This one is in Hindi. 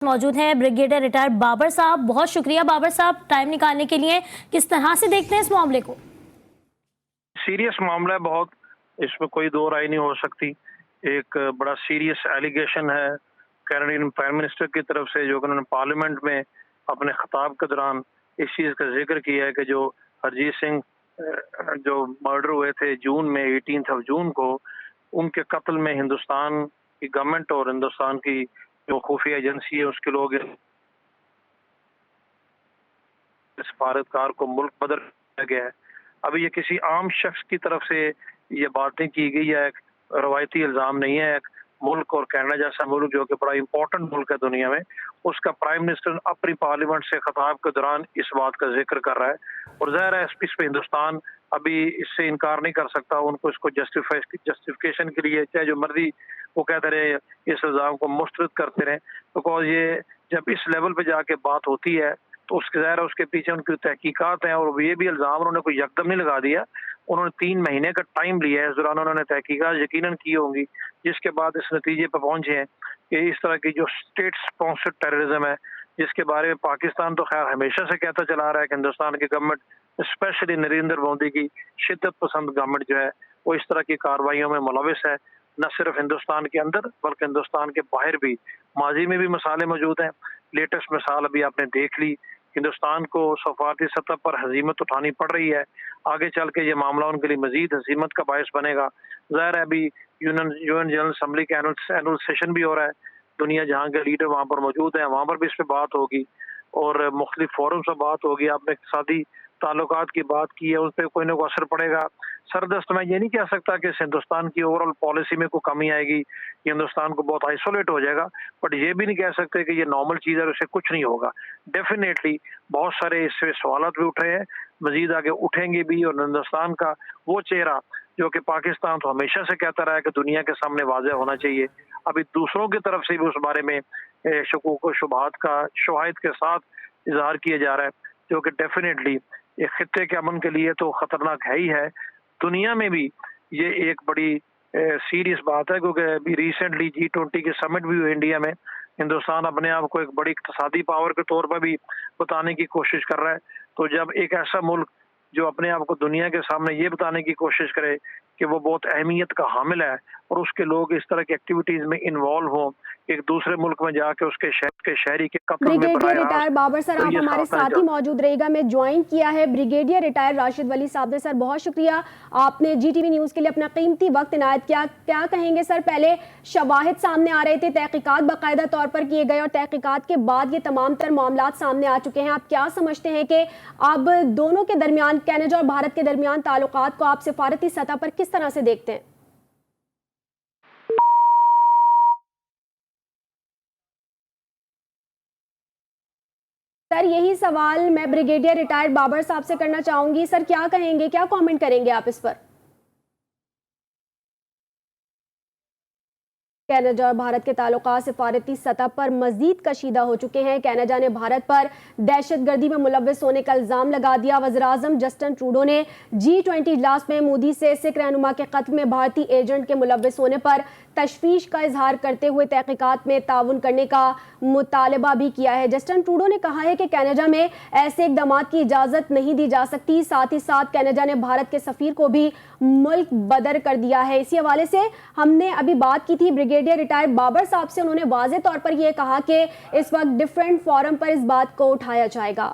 मौजूद हैं ब्रिगेडियर रिटायर्ड बाबर साहब। बहुत शुक्रिया बाबर साहब टाइम निकालने के लिए। किस तरह से देखते हैं इस मामले को? सीरियस मामला है बहुत, इसमें कोई दो राय नहीं हो सकती। एक बड़ा सीरियस एलिगेशन है कैनेडियन प्राइम मिनिस्टर की तरफ से, जो उन्होंने पार्लियामेंट में अपने खिताब के दौरान इस चीज़ का जिक्र किया है कि जो हरजीत सिंह जो मर्डर हुए थे जून में 18 जून को, उनके कत्ल में हिंदुस्तान की गवर्नमेंट और हिंदुस्तान की जो खुफिया एजेंसी है उसके लोग सफारतकार को मुल्क बदर किया गया है। अभी ये किसी आम शख्स की तरफ से ये बातें की गई है, एक रवायती इल्ज़ाम नहीं है। एक मुल्क और कनाडा जैसा मुल्क जो कि बड़ा इंपॉर्टेंट मुल्क है दुनिया में, उसका प्राइम मिनिस्टर अपनी पार्लियामेंट से खिताब के दौरान इस बात का जिक्र कर रहा है और ज़ाहिर है इस पे हिंदुस्तान अभी इससे इनकार नहीं कर सकता। उनको इसको जस्टिफिकेशन के लिए चाहे जो मर्जी वो कहते रहे, इस इल्ज़ाम को मुस्तरद करते रहे, बिकॉज ये जब इस लेवल पे जाके बात होती है तो उसके ज़ाहिर उसके पीछे उनकी तहकीकात हैं। और ये भी इल्ज़ाम उन्होंने कोई यकदम नहीं लगा दिया, उन्होंने 3 महीने का टाइम लिया है। इस दौरान उन्होंने तहकीकात यकीनन की होंगी, जिसके बाद इस नतीजे पर पहुंचे हैं कि इस तरह की जो स्टेट स्पॉन्सर्ड टेररिज्म है, जिसके बारे में पाकिस्तान तो खैर हमेशा से कहता चला रहा है कि हिंदुस्तान की गवर्नमेंट, स्पेशली नरेंद्र मोदी की शिद्दत पसंद गवर्नमेंट जो है वो इस तरह की कार्रवाइयों में मुलविस है, न सिर्फ हिंदुस्तान के अंदर बल्कि हिंदुस्तान के बाहर भी। माजी में भी मिसालें मौजूद हैं। लेटेस्ट मिसाल अभी आपने देख ली, हिंदुस्तान को सफारती सतह पर हजीमत उठानी पड़ रही है। आगे चल के ये मामला उनके लिए मजीद हजीमत का बायस बनेगा। ज़ाहिर है अभी यूएन जनरल असम्बली का एनुअल सेशन भी हो रहा है, दुनिया जहाँ के लीडर वहाँ पर मौजूद हैं, वहाँ पर भी इस पर बात होगी और मुख्तलिफ फोरम से बात होगी। आपने इक़्तिसादी ताल्लुकात की बात की है, उस पर कोई ना कोई असर पड़ेगा। सरदस्त मैं ये नहीं कह सकता कि हिंदुस्तान की ओवरऑल पॉलिसी में कोई कमी आएगी, हिंदुस्तान को बहुत आइसोलेट हो जाएगा, बट ये भी नहीं कह सकते कि ये नॉर्मल चीज़ है और उससे कुछ नहीं होगा। डेफिनेटली बहुत सारे इससे सवाल भी उठे हैं, मजीद आगे उठेंगे भी। और हिंदुस्तान का वो चेहरा जो कि पाकिस्तान तो हमेशा से कहता रहा है कि दुनिया के सामने वाज़ेह होना चाहिए, अभी दूसरों की तरफ से भी उस बारे में शकूक व शुबहात का शवाहिद के साथ इजहार किया जा रहा है, जो कि डेफिनेटली एक खित्ते के अमन के लिए तो खतरनाक है ही है। दुनिया में भी ये एक बड़ी सीरियस बात है, क्योंकि अभी रिसेंटली G20 की समिट भी हुई इंडिया में। हिंदुस्तान अपने आप को एक बड़ी इक़्तिसादी पावर के तौर पर भी बताने की कोशिश कर रहा है। तो जब एक ऐसा मुल्क जो अपने आप को दुनिया के सामने ये बताने की कोशिश करे कि वो बहुत अहमियत का हामिल है और उसके लोग इस तरह की एक्टिविटीज में इन्वॉल्व हों, एक दूसरे मुल्क में जाके उसके शहर के शहरी के कत्ल में ब्रिगेडियर रिटायर बाबर सर, तो आप हमारे साथ ही मौजूद रहेगा। मैं ज्वाइन किया है ब्रिगेडियर रिटायर राशिद वली साहब ने। सर बहुत शुक्रिया, आपने GTV न्यूज़ के लिए अपना कीमती वक्त इनायत किया। क्या कहेंगे सर? पहले शवाहिद सामने आ रहे थे, तहकीकात बाकायदा तौर पर किए गए और तहकीकात के बाद ये तमाम तर मामलात सामने आ चुके हैं। आप क्या समझते हैं कि अब दोनों के दरमियान, कनाडा और भारत के दरमियान ताल्लुकात को आप सिफारती सतह पर किस तरह से देखते हैं? सर यही सवाल मैं ब्रिगेडियर रिटायर्ड बाबर साहब से करना चाहूंगी। सर क्या कहेंगे, क्या कमेंट करेंगे आप इस पर? कनाडा और भारत के ताल्लुकात सिफारती सतह पर मजीद कशीदा हो चुके हैं। कनाडा ने भारत पर दहशतगर्दी में मुलव्वस होने का इल्ज़ाम लगा दिया। वज़ीर-ए-आज़म जस्टिन ट्रूडो ने G20 इजलास में मोदी से सिख रहनुमा के कत्ल में भारतीय एजेंट के मुलव्वस होने पर तशवीश का इजहार करते हुए तहकीकात में ताउन करने का मुतालबा भी किया है। जस्टिन ट्रूडो ने कहा है कि कनाडा में ऐसे इक़दाम की इजाज़त नहीं दी जा सकती। साथ ही साथ कनाडा ने भारत के सफ़ीर को भी मुल्क बदर कर दिया है। इसी हवाले से हमने अभी बात की थी ब्रिगेडियर रिटायर्ड बाबर साहब से। उन्होंने वाज़े तौर पर यह कहा कि इस वक्त डिफरेंट फोरम पर इस बात को उठाया जाएगा।